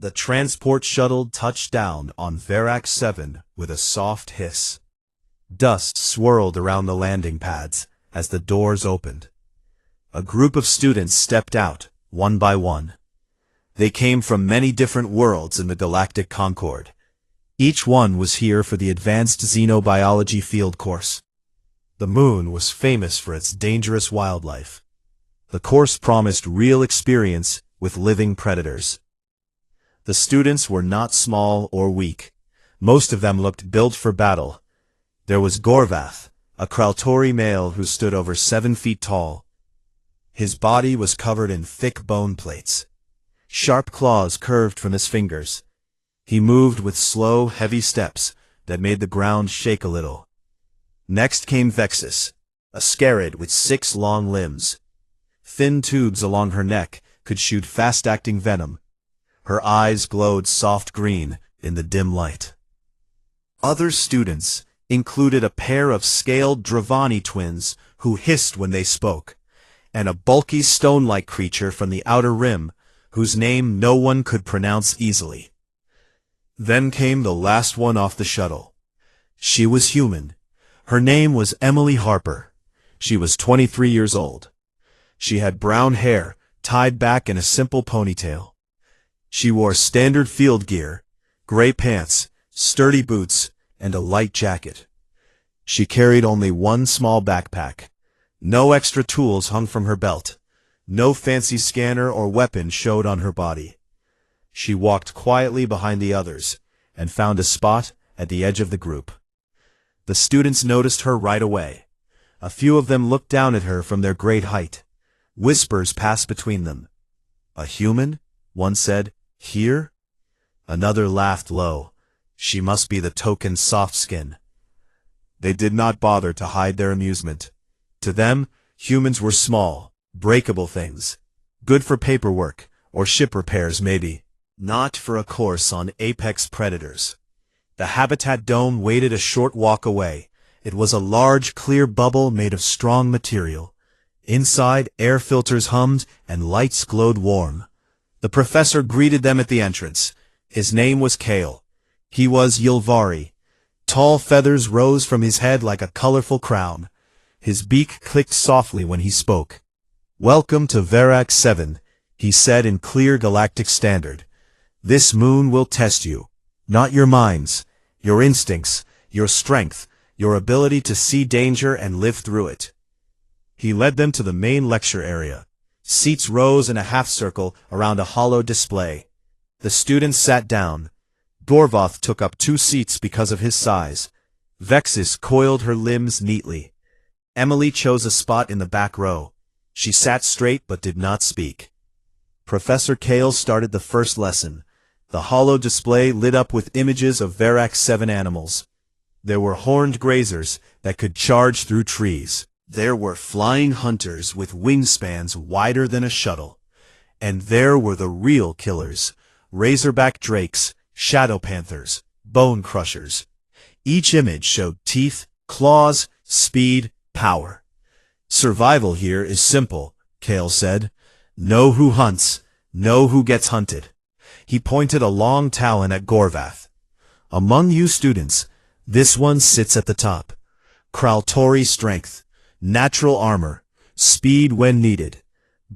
The transport shuttle touched down on Verac 7 with a soft hiss. Dust swirled around the landing pads as the doors opened. A group of students stepped out, one by one. They came from many different worlds in the Galactic Concord. Each one was here for the Advanced Xenobiology Field Course. The moon was famous for its dangerous wildlife. The course promised real experience with living predators. The students were not small or weak. Most of them looked built for battle. There was Gorvath, a Kraltori male who stood over 7 feet tall. His body was covered in thick bone plates. Sharp claws curved from his fingers. He moved with slow, heavy steps that made the ground shake a little. Next came Vexus, a scarab with 6 long limbs. Thin tubes along her neck could shoot fast-acting venom. Her eyes glowed soft green in the dim light. Other students included a pair of scaled Dravani twins who hissed when they spoke, and a bulky stone-like creature from the outer rim whose name no one could pronounce easily. Then came the last one off the shuttle. She was human. Her name was Emily Harper. She was 23 years old. She had brown hair tied back in a simple ponytail. She wore standard field gear, gray pants, sturdy boots, and a light jacket. She carried only one small backpack. No extra tools hung from her belt. No fancy scanner or weapon showed on her body. She walked quietly behind the others and found a spot at the edge of the group. The students noticed her right away. A few of them looked down at her from their great height. Whispers passed between them. "A human?" one said. "Here?" Another laughed low. She must be the token soft skin. They did not bother to hide their amusement. To them, humans were small, breakable things. Good for paperwork, or ship repairs maybe. Not for a course on apex predators. The Habitat Dome waited a short walk away. It was a large, clear bubble made of strong material. Inside, air filters hummed and lights glowed warm. The professor greeted them at the entrance. His name was Kale. He was Ylvari. Tall feathers rose from his head like a colorful crown. His beak clicked softly when he spoke. "Welcome to Verac 7, he said in clear galactic standard. "This moon will test you. Not your minds, your instincts, your strength, your ability to see danger and live through it." He led them to the main lecture area. Seats rose in a half-circle around a hollow display. The students sat down. Gorvath took up 2 seats because of his size. Vexus coiled her limbs neatly. Emily chose a spot in the back row. She sat straight but did not speak. Professor Kale started the first lesson. The hollow display lit up with images of Verac 7 animals. There were horned grazers that could charge through trees. There were flying hunters with wingspans wider than a shuttle. And there were the real killers, razorback drakes, shadow panthers, bone crushers. Each image showed teeth, claws, speed, power. "Survival here is simple," Kale said. "Know who hunts, know who gets hunted." He pointed a long talon at Gorvath. "Among you students, this one sits at the top. Kraltori strength, natural armor, speed when needed.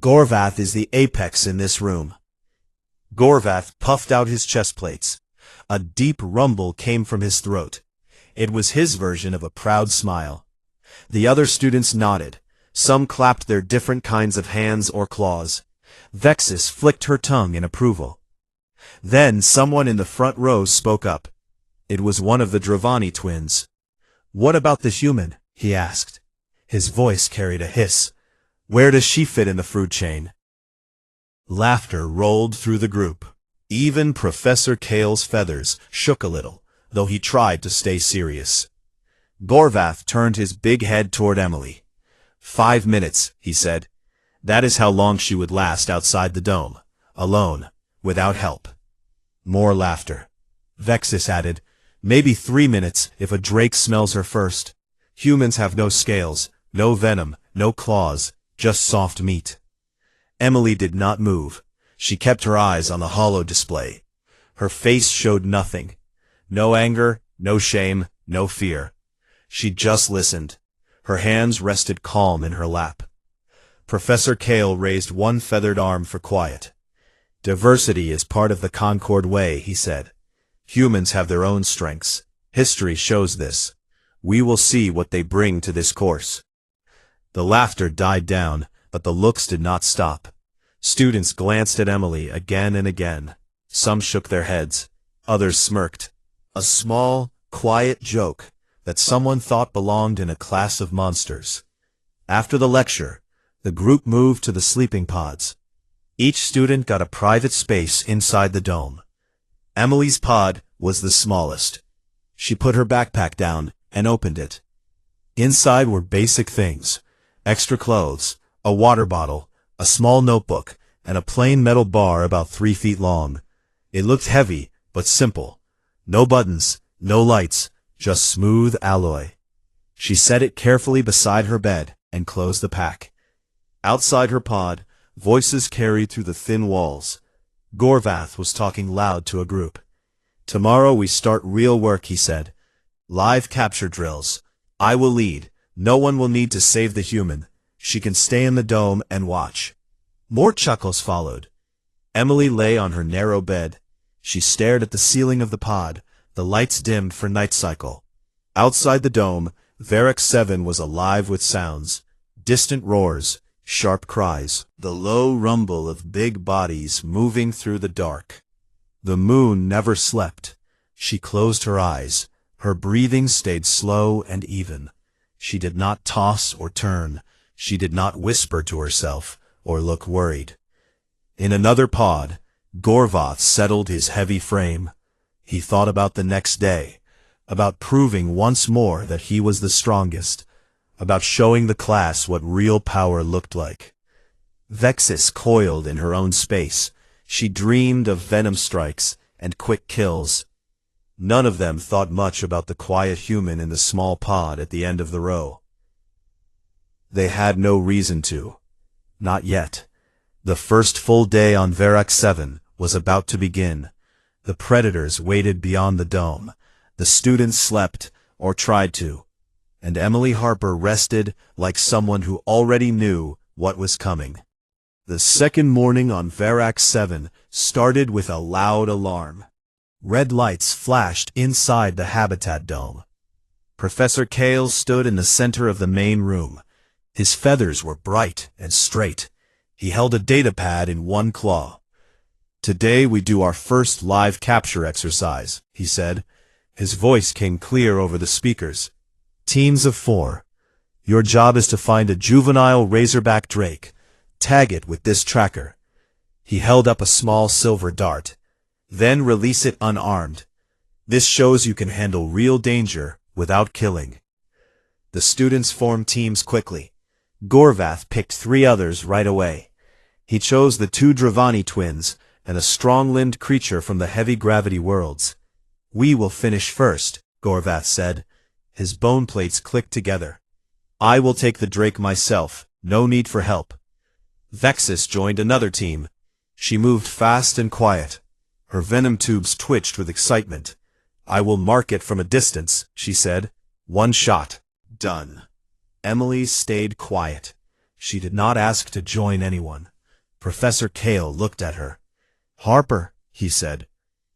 Gorvath is the apex in this room." Gorvath puffed out his chest plates. A deep rumble came from his throat. It was his version of a proud smile. The other students nodded. Some clapped their different kinds of hands or claws. Vexus flicked her tongue in approval. Then someone in the front row spoke up. It was one of the Dravani twins. "What about the human?" he asked. His voice carried a hiss. "Where does she fit in the food chain?" Laughter rolled through the group. Even Professor Kale's feathers shook a little, though he tried to stay serious. Gorvath turned his big head toward Emily. 5 minutes, he said. That is how long she would last outside the dome, alone, without help. More laughter. Vexus added, maybe 3 minutes if a drake smells her first. Humans have no scales, no venom, no claws, just soft meat. Emily did not move. She kept her eyes on the hollow display. Her face showed nothing. No anger, no shame, no fear. She just listened. Her hands rested calm in her lap. Professor Kale raised one feathered arm for quiet. Diversity is part of the Concord way, he said. Humans have their own strengths. History shows this. We will see what they bring to this course. The laughter died down, but the looks did not stop. Students glanced at Emily again and again. Some shook their heads. Others smirked. A small, quiet joke that someone thought belonged in a class of monsters. After the lecture, the group moved to the sleeping pods. Each student got a private space inside the dome. Emily's pod was the smallest. She put her backpack down and opened it. Inside were basic things: extra clothes, a water bottle, a small notebook, and a plain metal bar about 3 feet long. It looked heavy, but simple. No buttons, no lights, just smooth alloy. She set it carefully beside her bed and closed the pack. Outside her pod, voices carried through the thin walls. Gorvath was talking loud to a group. Tomorrow we start real work, he said. Live capture drills. I will lead. No one will need to save the human. She can stay in the dome and watch. More chuckles followed. Emily lay on her narrow bed. She stared at the ceiling of the pod, the lights dimmed for night cycle. Outside the dome, Varrock 7 was alive with sounds. Distant roars, sharp cries, the low rumble of big bodies moving through the dark. The moon never slept. She closed her eyes. Her breathing stayed slow and even. She did not toss or turn. She did not whisper to herself or look worried. In another pod, Gorvath settled his heavy frame. He thought about the next day, about proving once more that he was the strongest, about showing the class what real power looked like. Vexis coiled in her own space. She dreamed of venom strikes and quick kills. None of them thought much about the quiet human in the small pod at the end of the row. They had no reason to. Not yet. The first full day on Varrock 7 was about to begin. The predators waited beyond the dome. The students slept, or tried to. And Emily Harper rested like someone who already knew what was coming. The second morning on Varrock 7 started with a loud alarm. Red lights flashed inside the habitat dome. Professor Kale stood in the center of the main room. His feathers were bright and straight. He held a data pad in one claw. Today we do our first live capture exercise, he said. His voice came clear over the speakers. Teams of 4. Your job is to find a juvenile razorback drake. Tag it with this tracker. He held up a small silver dart. Then release it unarmed. This shows you can handle real danger without killing. The students formed teams quickly. Gorvath picked 3 others right away. He chose the 2 Dravani twins and a strong-limbed creature from the heavy gravity worlds. We will finish first, Gorvath said. His bone plates clicked together. I will take the drake myself. No need for help. Vexis joined another team. She moved fast and quiet. Her venom tubes twitched with excitement. I will mark it from a distance, she said. 1 shot. Done. Emily stayed quiet. She did not ask to join anyone. Professor Kale looked at her. Harper, he said.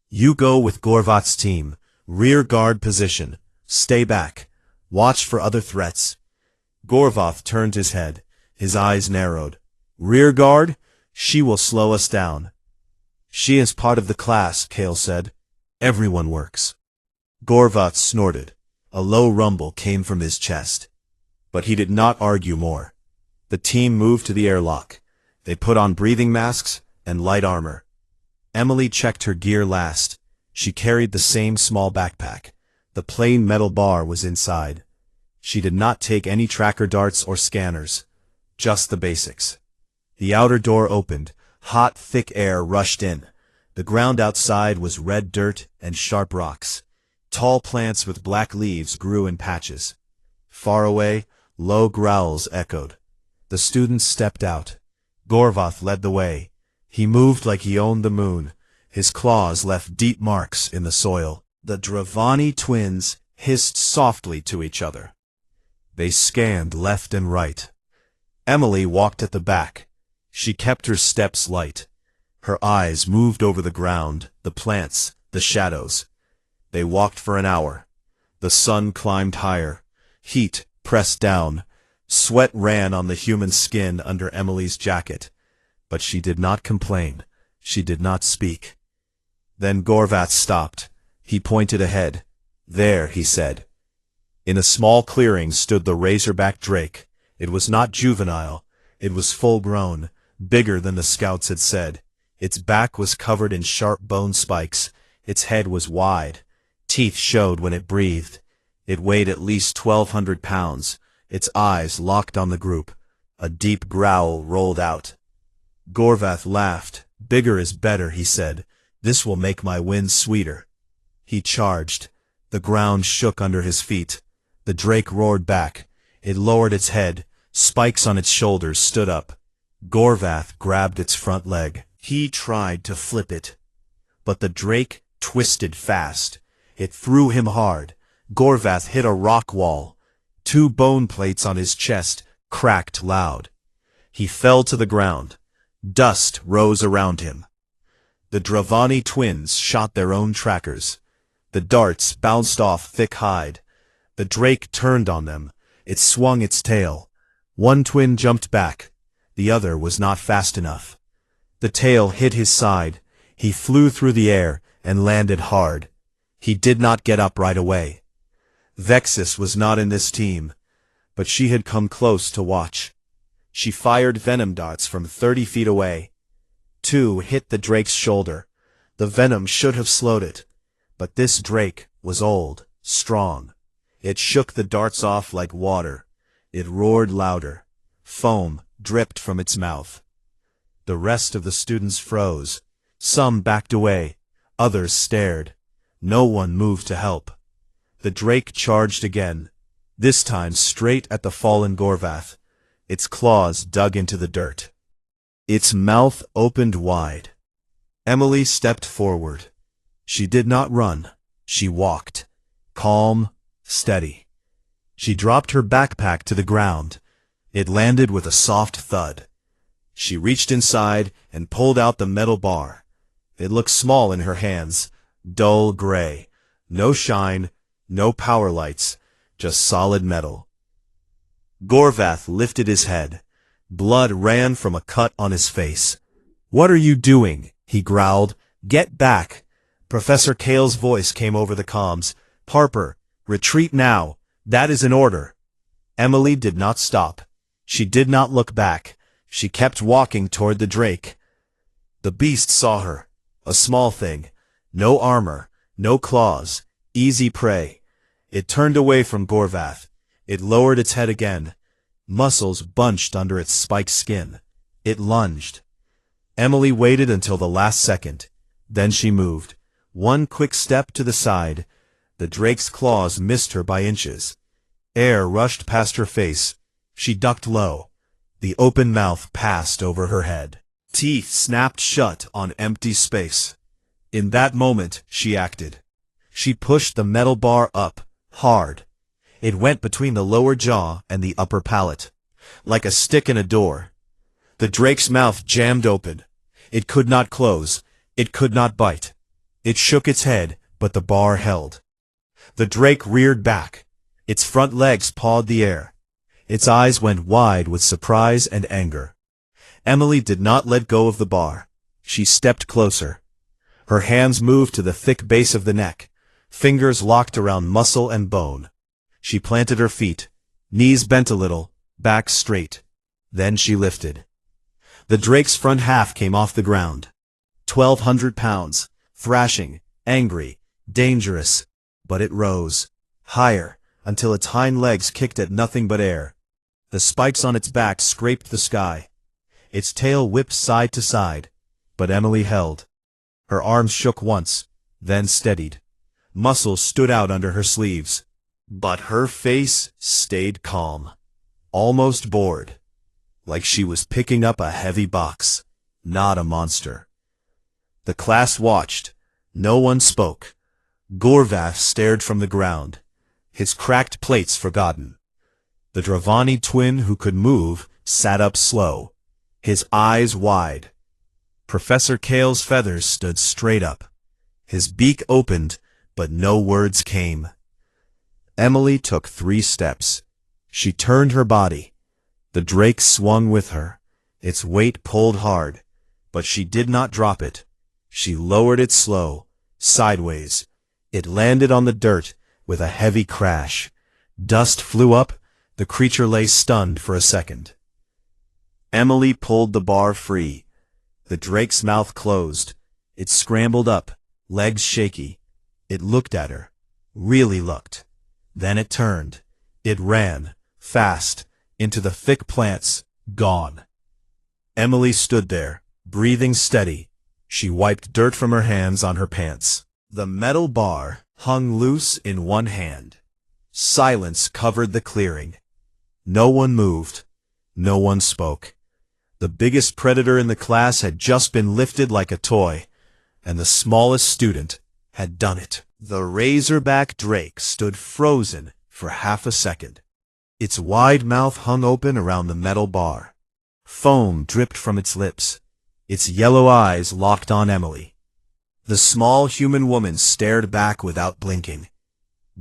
You go with Gorvath's team. Rear guard position. Stay back. Watch for other threats. Gorvath turned his head. His eyes narrowed. Rear guard? She will slow us down. She is part of the class, Kale said. Everyone works. Gorvath snorted. A low rumble came from his chest. But he did not argue more. The team moved to the airlock. They put on breathing masks and light armor. Emily checked her gear last. She carried the same small backpack. The plain metal bar was inside. She did not take any tracker darts or scanners. Just the basics. The outer door opened. Hot, thick air rushed in. The ground outside was red dirt and sharp rocks. Tall plants with black leaves grew in patches. Far away, low growls echoed. The students stepped out. Gorvath led the way. He moved like he owned the moon. His claws left deep marks in the soil. The Dravani twins hissed softly to each other. They scanned left and right. Emily walked at the back. She kept her steps light. Her eyes moved over the ground, the plants, the shadows. They walked for an hour. The sun climbed higher. Heat pressed down. Sweat ran on the human skin under Emily's jacket. But she did not complain. She did not speak. Then Gorvath stopped. He pointed ahead. "There," he said. In a small clearing stood the razorback drake. It was not juvenile. It was full-grown, bigger than the scouts had said. Its back was covered in sharp bone spikes. Its head was wide. Teeth showed when it breathed. It weighed at least 1,200 pounds. Its eyes locked on the group. A deep growl rolled out. Gorvath laughed. "Bigger is better," he said. "This will make my win sweeter." He charged. The ground shook under his feet. The drake roared back. It lowered its head. Spikes on its shoulders stood up. Gorvath grabbed its front leg. He tried to flip it. But the drake twisted fast. It threw him hard. Gorvath hit a rock wall. 2 bone plates on his chest cracked loud. He fell to the ground. Dust rose around him. The Dravani twins shot their own trackers. The darts bounced off thick hide. The drake turned on them. It swung its tail. One twin jumped back. The other was not fast enough. The tail hit his side. He flew through the air and landed hard. He did not get up right away. Vexus was not in this team, but she had come close to watch. She fired venom darts from 30 feet away. 2 hit the drake's shoulder. The venom should have slowed it, but this drake was old, strong. It shook the darts off like water. It roared louder. Foam dripped from its mouth. The rest of the students froze. Some backed away. Others stared. No one moved to help. The drake charged again, this time straight at the fallen Gorvath. Its claws dug into the dirt. Its mouth opened wide. Emily stepped forward. She did not run. She walked. Calm, steady. She dropped her backpack to the ground. It landed with a soft thud. She reached inside and pulled out the metal bar. It looked small in her hands, dull gray. No shine, no power lights, just solid metal. Gorvath lifted his head. Blood ran from a cut on his face. "What are you doing?" he growled. "Get back." Professor Kale's voice came over the comms. "Harper, retreat now. That is an order." Emily did not stop. She did not look back. She kept walking toward the drake. The beast saw her. A small thing. No armor. No claws. Easy prey. It turned away from Gorvath. It lowered its head again. Muscles bunched under its spiked skin. It lunged. Emily waited until the last second. Then she moved. One quick step to the side. The drake's claws missed her by inches. Air rushed past her face. She ducked low. The open mouth passed over her head. Teeth snapped shut on empty space. In that moment, she acted. She pushed the metal bar up, hard. It went between the lower jaw and the upper palate, like a stick in a door. The drake's mouth jammed open. It could not close. It could not bite. It shook its head, but the bar held. The drake reared back. Its front legs pawed the air. Its eyes went wide with surprise and anger. Emily did not let go of the bar. She stepped closer. Her hands moved to the thick base of the neck, fingers locked around muscle and bone. She planted her feet, knees bent a little, back straight. Then she lifted. The drake's front half came off the ground. 1,200 pounds, thrashing, angry, dangerous. But it rose, higher, until its hind legs kicked at nothing but air. The spikes on its back scraped the sky. Its tail whipped side to side, but Emily held. Her arms shook once, then steadied. Muscles stood out under her sleeves. But her face stayed calm, almost bored, like she was picking up a heavy box, not a monster. The class watched. No one spoke. Gorvath stared from the ground, his cracked plates forgotten. The Dravani twin who could move sat up slow, his eyes wide. Professor Kale's feathers stood straight up. His beak opened, but no words came. Emily took 3 steps. She turned her body. The drake swung with her. Its weight pulled hard, but she did not drop it. She lowered it slow, sideways. It landed on the dirt with a heavy crash. Dust flew up. The creature lay stunned for a second. Emily pulled the bar free. The drake's mouth closed. It scrambled up, legs shaky. It looked at her. Really looked. Then it turned. It ran, fast, into the thick plants, gone. Emily stood there, breathing steady. She wiped dirt from her hands on her pants. The metal bar hung loose in one hand. Silence covered the clearing. No one moved. No one spoke. The biggest predator in the class had just been lifted like a toy, and the smallest student had done it. The razorback drake stood frozen for half a second. Its wide mouth hung open around the metal bar. Foam dripped from its lips. Its yellow eyes locked on Emily. The small human woman stared back without blinking.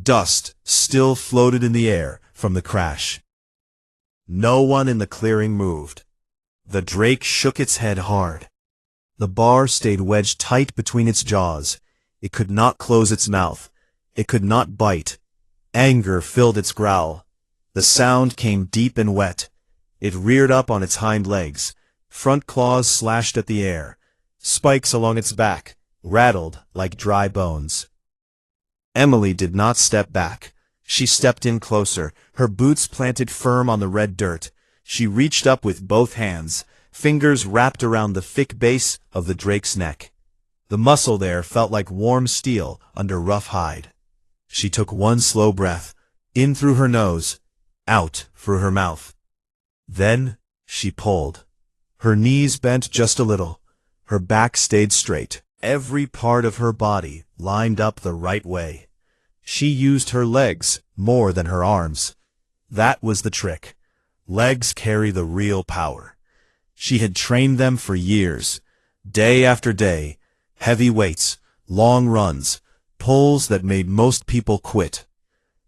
Dust still floated in the air from the crash. No one in the clearing moved. The drake shook its head hard. The bar stayed wedged tight between its jaws. It could not close its mouth. It could not bite. Anger filled its growl. The sound came deep and wet. It reared up on its hind legs. Front claws slashed at the air. Spikes along its back rattled like dry bones. Emily did not step back. She stepped in closer, her boots planted firm on the red dirt. She reached up with both hands, fingers wrapped around the thick base of the drake's neck. The muscle there felt like warm steel under rough hide. She took one slow breath, in through her nose, out through her mouth. Then she pulled. Her knees bent just a little. Her back stayed straight. Every part of her body lined up the right way. She used her legs more than her arms. That was the trick. Legs carry the real power. She had trained them for years, day after day, heavy weights, long runs, pulls that made most people quit.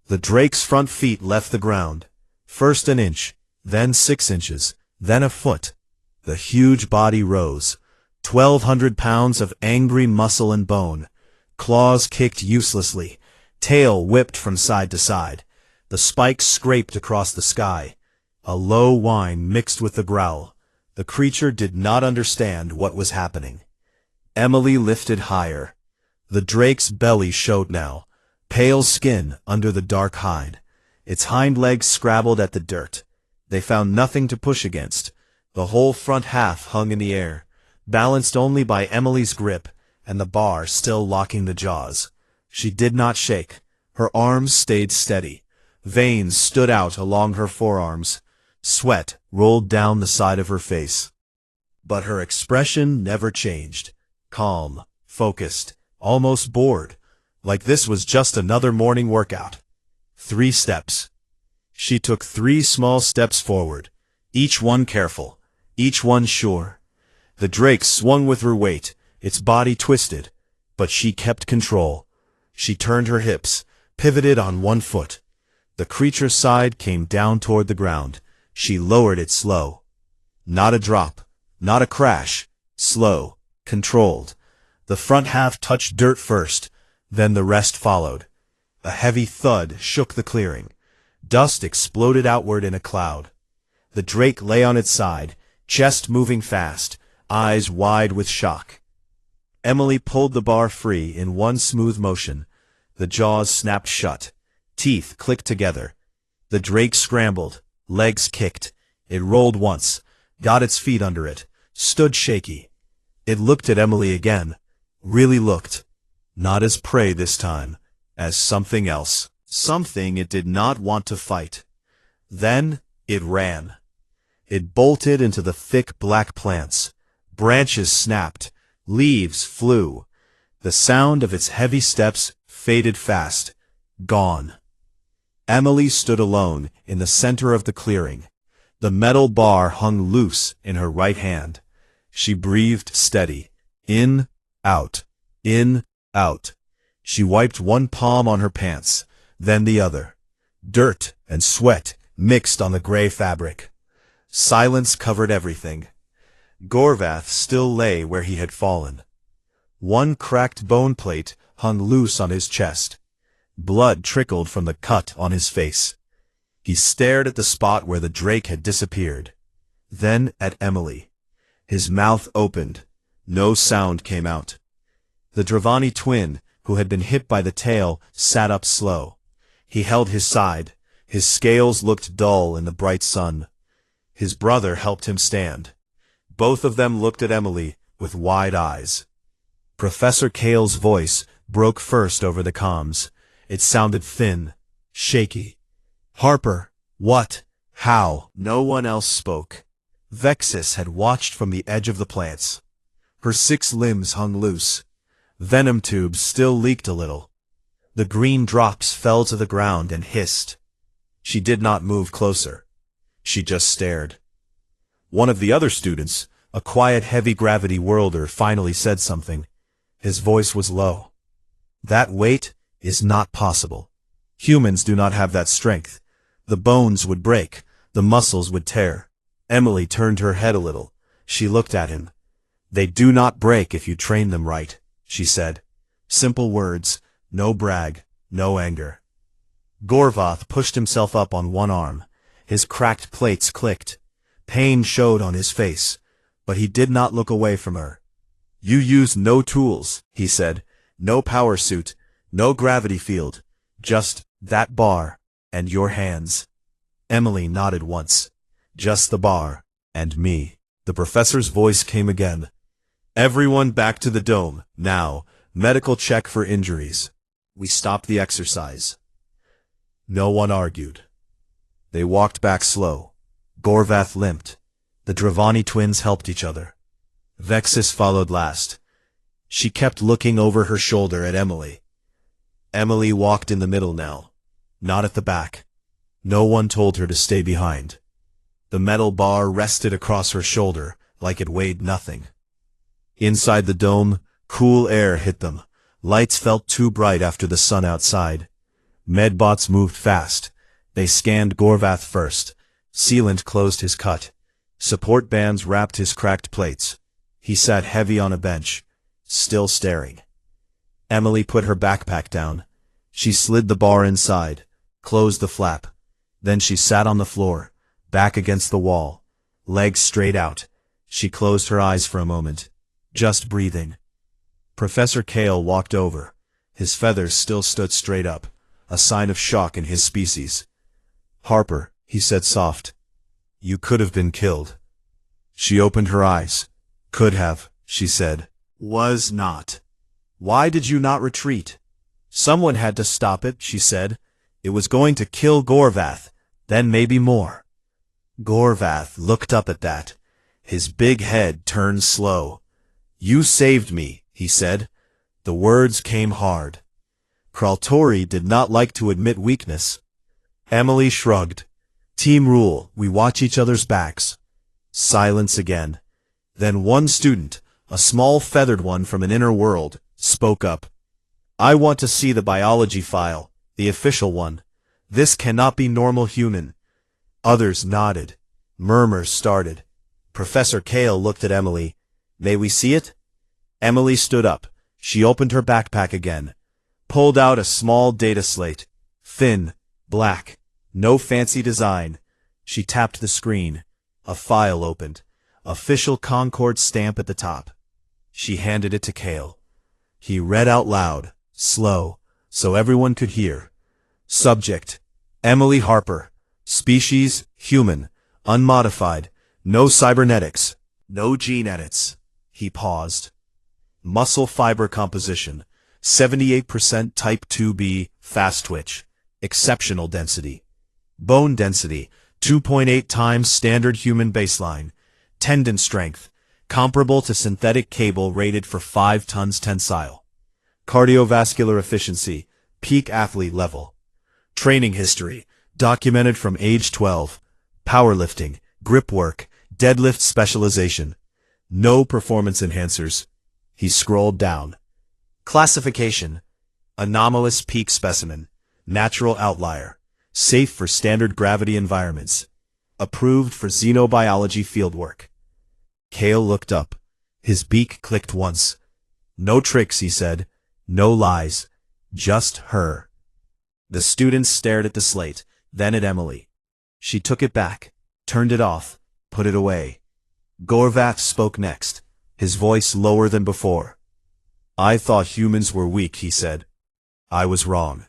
The drake's front feet left the ground, first an inch, then 6 inches, then a foot. The huge body rose, 1,200 pounds of angry muscle and bone. Claws kicked uselessly, tail whipped from side to side. The spikes scraped across the sky. A low whine mixed with the growl. The creature did not understand what was happening. Emily lifted higher. The drake's belly showed now, pale skin under the dark hide. Its hind legs scrabbled at the dirt. They found nothing to push against. The whole front half hung in the air, balanced only by Emily's grip, and the bar still locking the jaws. She did not shake. Her arms stayed steady. Veins stood out along her forearms. Sweat rolled down the side of her face. But her expression never changed. Calm, focused, almost bored, like this was just another morning workout. 3 steps. She took 3 small steps forward, each one careful, each one sure. The drake swung with her weight, its body twisted, but she kept control. She turned her hips, pivoted on one foot. The creature's side came down toward the ground. She lowered it slow. Not a drop, not a crash, slow, controlled. The front half touched dirt first, then the rest followed. A heavy thud shook the clearing. Dust exploded outward in a cloud. The drake lay on its side, chest moving fast, eyes wide with shock. Emily pulled the bar free in one smooth motion. The jaws snapped shut. Teeth clicked together. The drake scrambled, legs kicked. It rolled once, got its feet under it, stood shaky. It looked at Emily again, really looked. Not as prey this time, as something else. Something it did not want to fight. Then it ran. It bolted into the thick black plants. Branches snapped. Leaves flew. The sound of its heavy steps faded fast. Gone. Emily stood alone in the center of the clearing. The metal bar hung loose in her right hand. She breathed steady. In, out. In, out. She wiped one palm on her pants, then the other. Dirt and sweat mixed on the gray fabric. Silence covered everything. Gorvath still lay where he had fallen. One cracked bone plate hung loose on his chest. Blood trickled from the cut on his face. He stared at the spot where the drake had disappeared. Then at Emily. His mouth opened. No sound came out. The Dravani twin, who had been hit by the tail, sat up slow. He held his side. His scales looked dull in the bright sun. His brother helped him stand. Both of them looked at Emily with wide eyes. Professor Kale's voice broke first over the comms. It sounded thin, shaky. "Harper, what? How?" No one else spoke. Vexis had watched from the edge of the plants. Her 6 limbs hung loose. Venom tubes still leaked a little. The green drops fell to the ground and hissed. She did not move closer. She just stared. One of the other students, a quiet heavy-gravity worlder, finally said something. His voice was low. "That weight is not possible. Humans do not have that strength. The bones would break. The muscles would tear." Emily turned her head a little. She looked at him. "They do not break if you train them right," she said. Simple words, no brag, no anger. Gorvath pushed himself up on one arm. His cracked plates clicked. Pain showed on his face, but he did not look away from her. "You use no tools," he said. "No power suit, no gravity field. Just that bar and your hands." Emily nodded once. "Just the bar and me." The professor's voice came again. "Everyone back to the dome, now. Medical check for injuries." We stopped the exercise. No one argued. They walked back slow. Gorvath limped. The Dravani twins helped each other. Vexis followed last. She kept looking over her shoulder at Emily. Emily walked in the middle now, not at the back. No one told her to stay behind. The metal bar rested across her shoulder like it weighed nothing. Inside the dome, cool air hit them. Lights felt too bright after the sun outside. Medbots moved fast. They scanned Gorvath first. Sealant closed his cut. Support bands wrapped his cracked plates. He sat heavy on a bench, still staring. Emily put her backpack down. She slid the bar inside, closed the flap. Then she sat on the floor, back against the wall, legs straight out. She closed her eyes for a moment, just breathing. Professor Kale walked over. His feathers still stood straight up, a sign of shock in his species. "Harper," he said soft. "You could have been killed." She opened her eyes. "Could have," she said. "Was not." "Why did you not retreat?" "Someone had to stop it," she said. "It was going to kill Gorvath, then maybe more." Gorvath looked up at that. His big head turned slow. "You saved me," he said. The words came hard. Kraltori did not like to admit weakness. Emily shrugged. "Team rule, we watch each other's backs." Silence again. Then one student, a small feathered one from an inner world, spoke up. "I want to see the biology file, the official one. This cannot be normal human." Others nodded. Murmurs started. Professor Kale looked at Emily. "May we see it?" Emily stood up. She opened her backpack again, pulled out a small data slate. Thin, black, no fancy design. She tapped the screen. A file opened. Official Concord stamp at the top. She handed it to Kale. He read out loud, slow, so everyone could hear. Subject: Emily Harper. Species: human. Unmodified. No cybernetics. No gene edits. He paused. Muscle fiber composition: 78% type 2B, fast twitch. Exceptional density. Bone density: 2.8 times standard human baseline. Tendon strength: comparable to synthetic cable rated for 5 tons tensile. Cardiovascular efficiency, peak athlete level. Training history, documented from age 12. Powerlifting, grip work, deadlift specialization. No performance enhancers. He scrolled down. Classification, anomalous peak specimen, natural outlier, safe for standard gravity environments, approved for xenobiology fieldwork. Kale looked up. His beak clicked once. No tricks, he said. No lies. Just her. The students stared at the slate, then at Emily. She took it back, turned it off, put it away. Gorvath spoke next, his voice lower than before. I thought humans were weak, he said. I was wrong.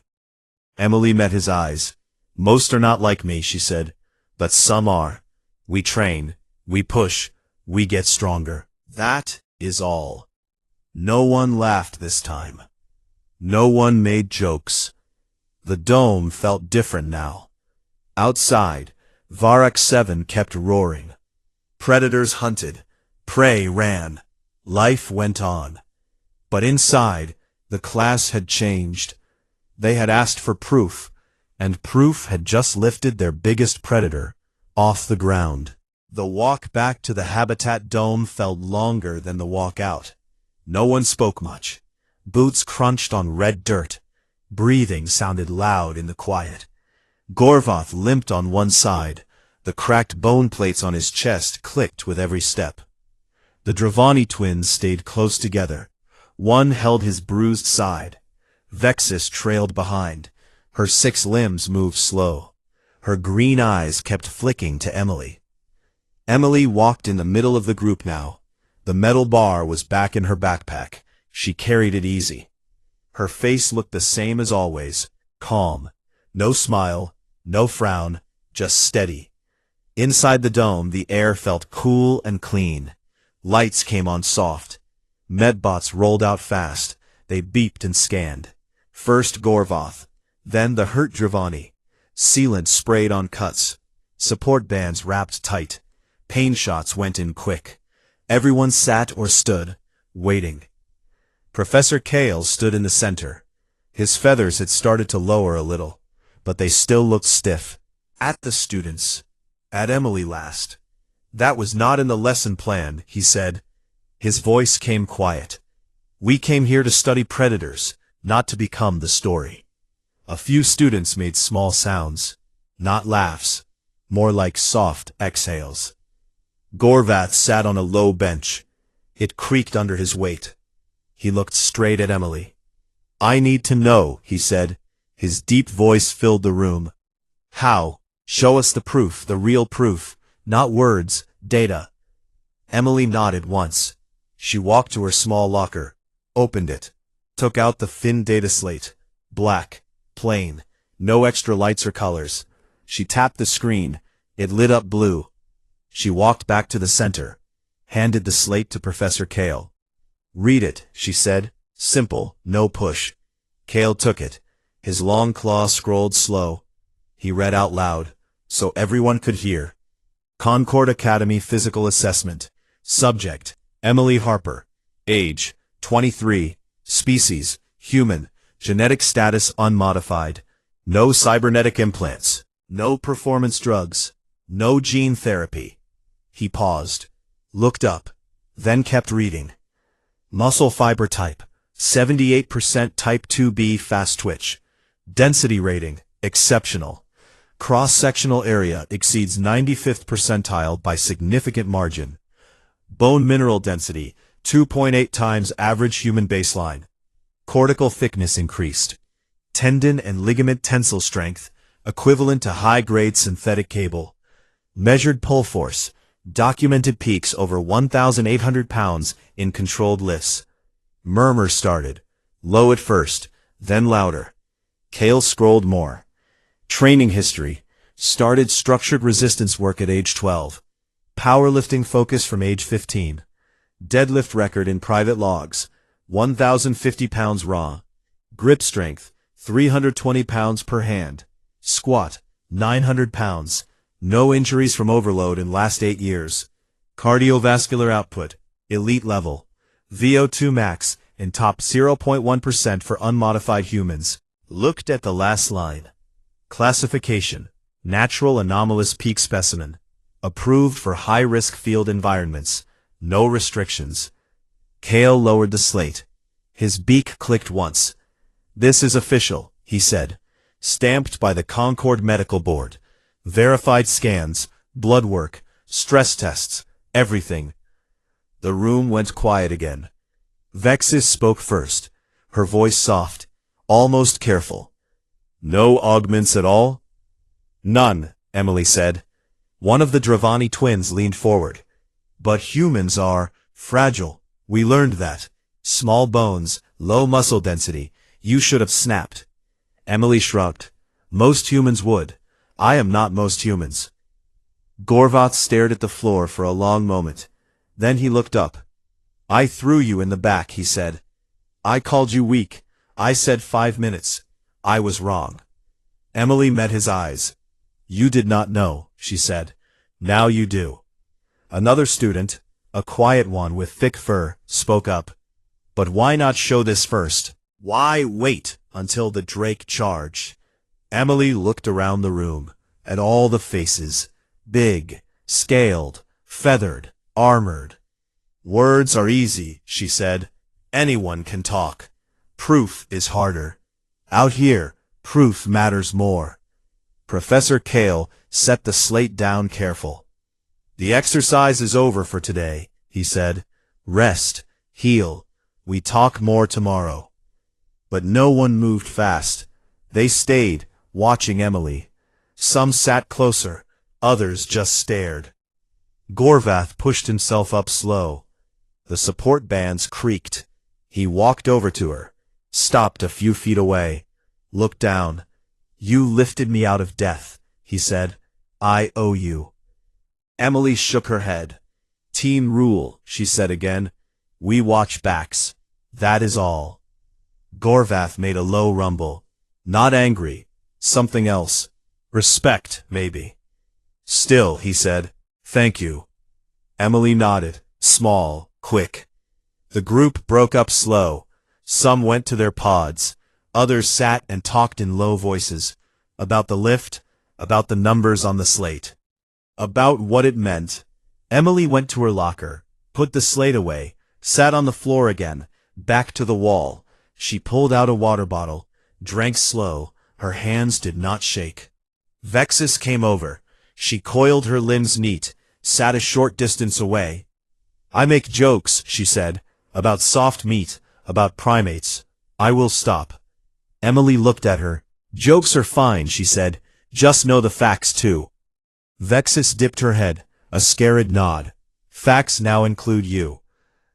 Emily met his eyes. Most are not like me, she said, but some are. We train, we push, we get stronger. That is all. No one laughed this time. No one made jokes. The dome felt different now. Outside, Varak 7 kept roaring. Predators hunted. Prey ran. Life went on. But inside, the class had changed. They had asked for proof, and proof had just lifted their biggest predator off the ground. The walk back to the habitat dome felt longer than the walk out. No one spoke much. Boots crunched on red dirt. Breathing sounded loud in the quiet. Gorvath limped on one side. The cracked bone plates on his chest clicked with every step. The Dravani twins stayed close together. One held his bruised side. Vexus trailed behind. Her 6 limbs moved slow. Her green eyes kept flicking to Emily. Emily walked in the middle of the group now. The metal bar was back in her backpack. She carried it easy. Her face looked the same as always, calm. No smile, no frown, just steady. Inside the dome, the air felt cool and clean. Lights came on soft. Medbots rolled out fast. They beeped and scanned. First Gorvath, then the hurt Dravani. Sealant sprayed on cuts. Support bands wrapped tight. Pain shots went in quick. Everyone sat or stood, waiting. Professor Kale stood in the center. His feathers had started to lower a little, but they still looked stiff. At the students. At Emily last. That was not in the lesson plan, he said. His voice came quiet. We came here to study predators, not to become the story. A few students made small sounds. Not laughs. More like soft exhales. Gorvath sat on a low bench. It creaked under his weight. He looked straight at Emily. I need to know, he said. His deep voice filled the room. How? Show us the proof, the real proof. Not words, data. Emily nodded once. She walked to her small locker, opened it, took out the thin data slate. Black, plain, no extra lights or colors. She tapped the screen. It lit up blue. She walked back to the center, handed the slate to Professor Kale. Read it, she said. Simple, no push. Kale took it. His long claw scrolled slow. He read out loud, so everyone could hear. Concord Academy Physical Assessment. Subject, Emily Harper. Age, 23. Species, human. Genetic status unmodified. No cybernetic implants. No performance drugs. No gene therapy. He paused, looked up, then kept reading. Muscle fiber type, 78% type 2B fast twitch. Density rating, exceptional. Cross-sectional area exceeds 95th percentile by significant margin. Bone mineral density, 2.8 times average human baseline. Cortical thickness increased. Tendon and ligament tensile strength, equivalent to high-grade synthetic cable. Measured pull force, documented peaks over 1,800 pounds in controlled lifts. Murmurs started, low at first, then louder. Kale scrolled more. Training history, started structured resistance work at age 12. Powerlifting focus from age 15. Deadlift record in private logs, 1,050 pounds raw. Grip strength, 320 pounds per hand. Squat, 900 pounds. No injuries from overload in last 8 years. Cardiovascular output, Elite level. VO2 max, in top 0.1% for unmodified humans. Looked at the last line. Classification. Natural anomalous peak specimen. Approved for high-risk field environments. No restrictions. Kale lowered the slate. His beak clicked once. This is official, he said. Stamped by the Concord Medical Board. Verified scans, blood work, stress tests, everything. The room went quiet again. Vexis spoke first, her voice soft, almost careful. No augments at all? None, Emily said. One of the Dravani twins leaned forward. But humans are fragile. We learned that. Small bones, low muscle density. You should have snapped. Emily shrugged. Most humans would. I am not most humans. Gorvath stared at the floor for a long moment. Then he looked up. I threw you in the back, he said. I called you weak. I said 5 minutes. I was wrong. Emily met his eyes. You did not know, she said. Now you do. Another student, a quiet one with thick fur, spoke up. But why not show this first? Why wait until the Drake charged? Emily looked around the room, at all the faces. Big, scaled, feathered, armored. Words are easy, she said. Anyone can talk. Proof is harder. Out here, proof matters more. Professor Kale set the slate down careful. The exercise is over for today, he said. Rest, heal. We talk more tomorrow. But no one moved fast. They stayed, watching Emily. Some sat closer, others just stared. Gorvath pushed himself up slow. The support bands creaked. He walked over to her, stopped a few feet away, looked down. You lifted me out of death, he said. I owe you. Emily shook her head. Team rule, she said again. We watch backs. That is all. Gorvath made a low rumble. Not angry. Something else. Respect, maybe. Still, he said. Thank you. Emily nodded. Small, quick. The group broke up slow. Some went to their pods. Others sat and talked in low voices. About the lift, about the numbers on the slate. About what it meant. Emily went to her locker, put the slate away, sat on the floor again, back to the wall. She pulled out a water bottle, drank slow. Her hands did not shake. Vexis came over. She coiled her limbs neat, sat a short distance away. I make jokes, she said, about soft meat, about primates. I will stop. Emily looked at her. Jokes are fine, she said. Just know the facts too. Vexis dipped her head, a scared nod. Facts now include you.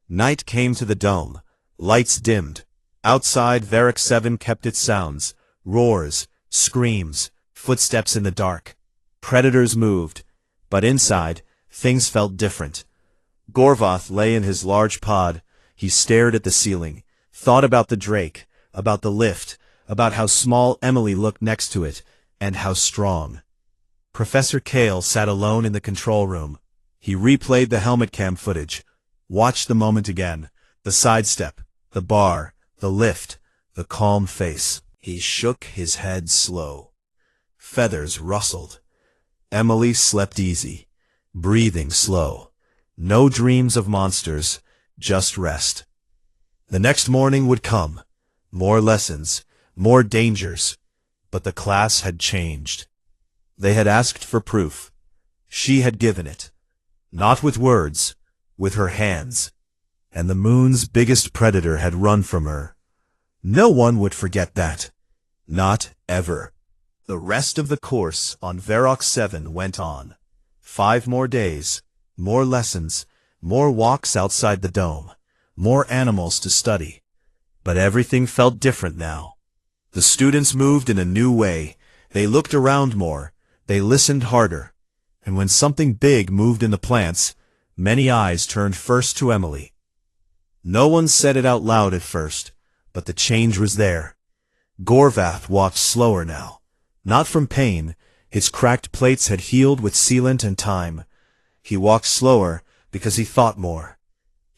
Night came to the dome. Lights dimmed. Outside, Varric 7 kept its sounds. Roars, screams, footsteps in the dark. Predators moved. But inside, things felt different. Gorvath lay in his large pod. He stared at the ceiling, thought about the Drake, about the lift, about how small Emily looked next to it, and how strong. Professor Kale sat alone in the control room. He replayed the helmet cam footage, watched the moment again, the sidestep, the bar, the lift, the calm face. He shook his head slow. Feathers rustled. Emily slept easy, breathing slow. No dreams of monsters, just rest. The next morning would come. More lessons, more dangers. But the class had changed. They had asked for proof. She had given it. Not with words, with her hands. And the moon's biggest predator had run from her. No one would forget that. Not ever. The rest of the course on Varrock 7 went on. 5 more days, more lessons, more walks outside the dome, more animals to study. But everything felt different now. The students moved in a new way. They looked around more. They listened harder. And when something big moved in the plants, many eyes turned first to Emily. No one said it out loud at first, but the change was there. Gorvath walked slower now. Not from pain. His cracked plates had healed with sealant and time. He walked slower because he thought more.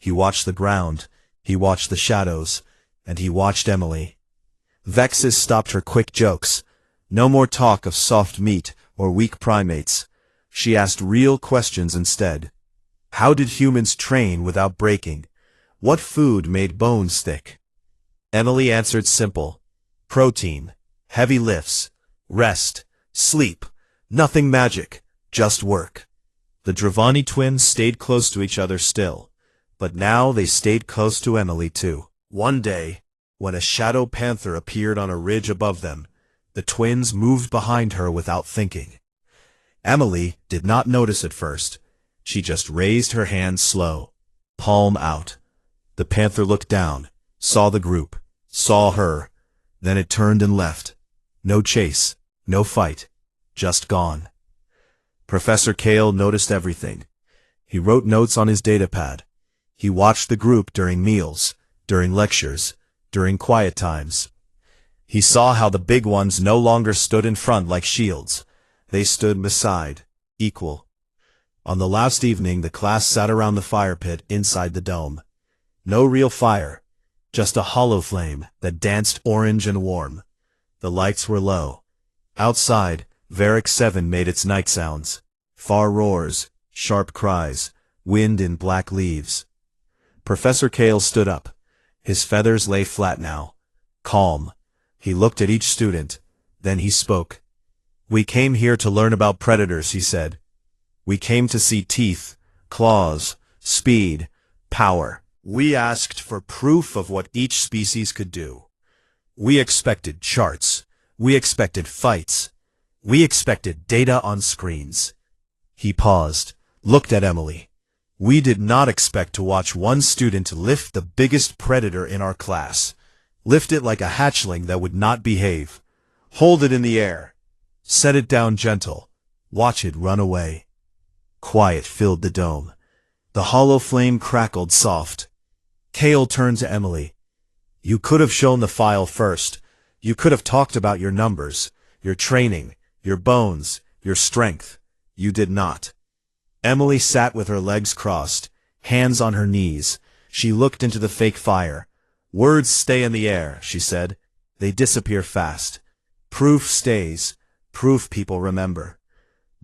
He watched the ground, he watched the shadows, and he watched Emily. Vexus stopped her quick jokes. No more talk of soft meat or weak primates. She asked real questions instead. How did humans train without breaking? What food made bones thick? Emily answered simple. Protein, heavy lifts, rest, sleep, nothing magic, just work. The Dravani twins stayed close to each other still, but now they stayed close to Emily too. One day, when a shadow panther appeared on a ridge above them, the twins moved behind her without thinking. Emily did not notice at first. She just raised her hand slow, palm out. The panther looked down, saw the group, saw her, then it turned and left. No chase, no fight, just gone. Professor Kale noticed everything. He wrote notes on his datapad. He watched the group during meals, during lectures, during quiet times. He saw how the big ones no longer stood in front like shields. They stood beside, equal. On the last evening, the class sat around the fire pit inside the dome. No real fire, just a hollow flame that danced orange and warm. The lights were low. Outside, Varric 7 made its night sounds. Far roars, sharp cries, wind in black leaves. Professor Kale stood up. His feathers lay flat now. Calm. He looked at each student. Then he spoke. We came here to learn about predators, he said. We came to see teeth, claws, speed, power. We asked for proof of what each species could do. We expected charts. We expected fights. We expected data on screens. He paused, looked at Emily. We did not expect to watch one student lift the biggest predator in our class. Lift it like a hatchling that would not behave. Hold it in the air. Set it down gentle. Watch it run away. Quiet filled the dome. The hollow flame crackled soft. Kale turned to Emily. You could have shown the file first. You could have talked about your numbers, your training, your bones, your strength. You did not. Emily sat with her legs crossed, hands on her knees. She looked into the fake fire. Words stay in the air, she said. They disappear fast. Proof stays. Proof people remember.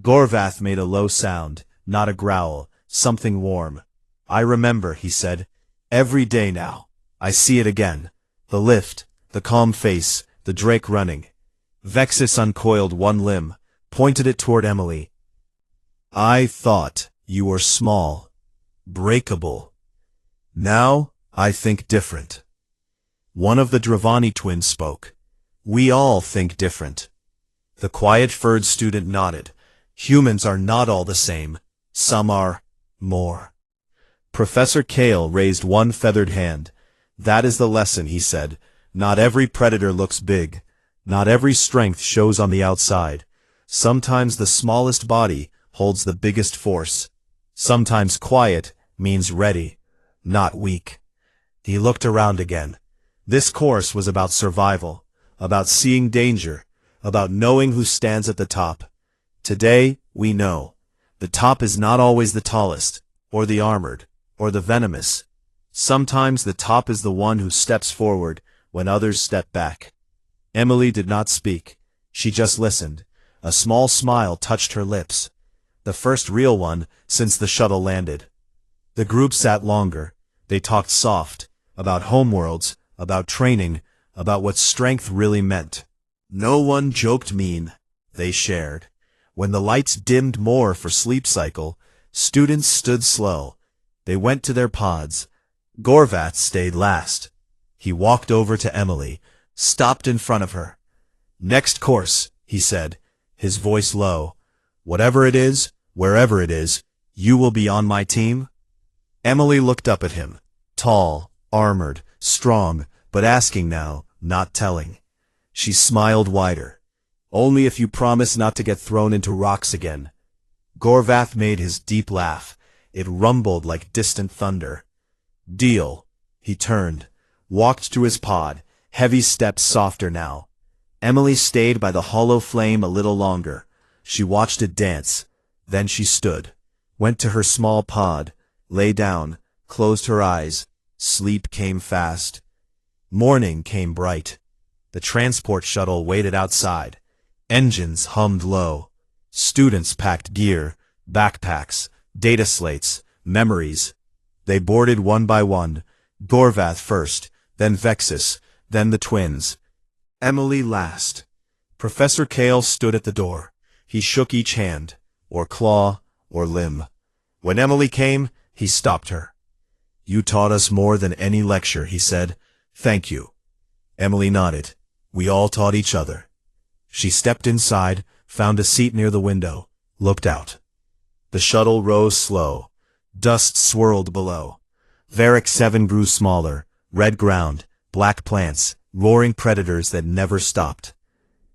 Gorvath made a low sound, not a growl, something warm. I remember, he said. Every day now. I see it again. The lift, the calm face, the drake running. Vexus uncoiled one limb, pointed it toward Emily. I thought you were small, breakable. Now I think different. One of the Dravani twins spoke. We all think different. The quiet-furred student nodded. Humans are not all the same. Some are more. Professor Kale raised one feathered hand. That is the lesson, he said. Not every predator looks big. Not every strength shows on the outside. Sometimes the smallest body holds the biggest force. Sometimes quiet means ready, not weak. He looked around again. This course was about survival, about seeing danger, about knowing who stands at the top. Today, we know. The top is not always the tallest, or the armored, or the venomous. Sometimes the top is the one who steps forward when others step back. Emily did not speak. She just listened. A small smile touched her lips. The first real one since the shuttle landed. The group sat longer. They talked soft, about homeworlds, about training, about what strength really meant. No one joked mean. They shared. When the lights dimmed more for sleep cycle, students stood slow. They went to their pods. Gorvath stayed last. He walked over to Emily, stopped in front of her. Next course, he said, his voice low. Whatever it is, wherever it is, you will be on my team? Emily looked up at him. Tall, armored, strong, but asking now, not telling. She smiled wider. Only if you promise not to get thrown into rocks again. Gorvath made his deep laugh. It rumbled like distant thunder. Deal. He turned, walked to his pod, heavy steps softer now. Emily stayed by the hollow flame a little longer. She watched it dance. Then she stood, went to her small pod, lay down, closed her eyes. Sleep came fast. Morning came bright. The transport shuttle waited outside. Engines hummed low. Students packed gear, backpacks, data slates, memories. They boarded one by one. Gorvath first, then Vexus, then the twins. Emily last. Professor Kale stood at the door. He shook each hand, or claw, or limb. When Emily came, he stopped her. "You taught us more than any lecture," he said. "Thank you." Emily nodded. "We all taught each other." She stepped inside, found a seat near the window, looked out. The shuttle rose slow. Dust swirled below. Varric 7 grew smaller, red ground, black plants, roaring predators that never stopped.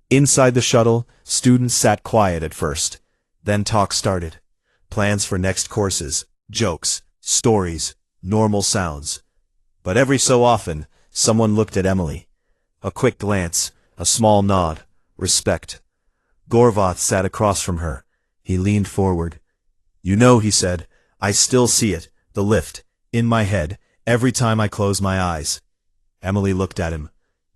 Inside the shuttle, students sat quiet at first. Then talk started. Plans for next courses, jokes, stories, normal sounds. But every so often, someone looked at Emily. A quick glance, a small nod, respect. Gorvath sat across from her. He leaned forward. "You know," he said, "I still see it, the lift, in my head, every time I close my eyes." Emily looked at him.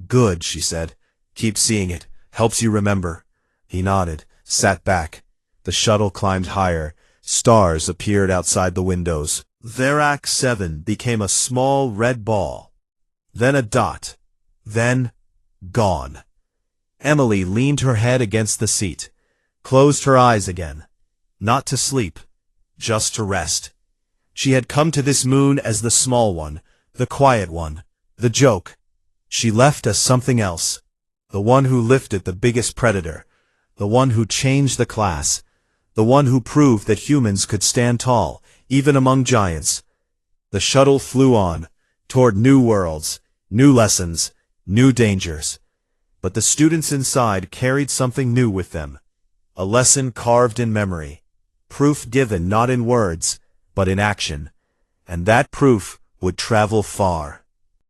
"Good," she said. "Keep seeing it. Helps you remember." He nodded, sat back. The shuttle climbed higher. Stars appeared outside the windows. Varric 7 became a small red ball. Then a dot. Then gone. Emily leaned her head against the seat, closed her eyes again. Not to sleep, just to rest. She had come to this moon as the small one, the quiet one, the joke. She left as something else. The one who lifted the biggest predator. The one who changed the class. The one who proved that humans could stand tall, even among giants. The shuttle flew on, toward new worlds, new lessons, new dangers. But the students inside carried something new with them. A lesson carved in memory. Proof given not in words, but in action. And that proof would travel far.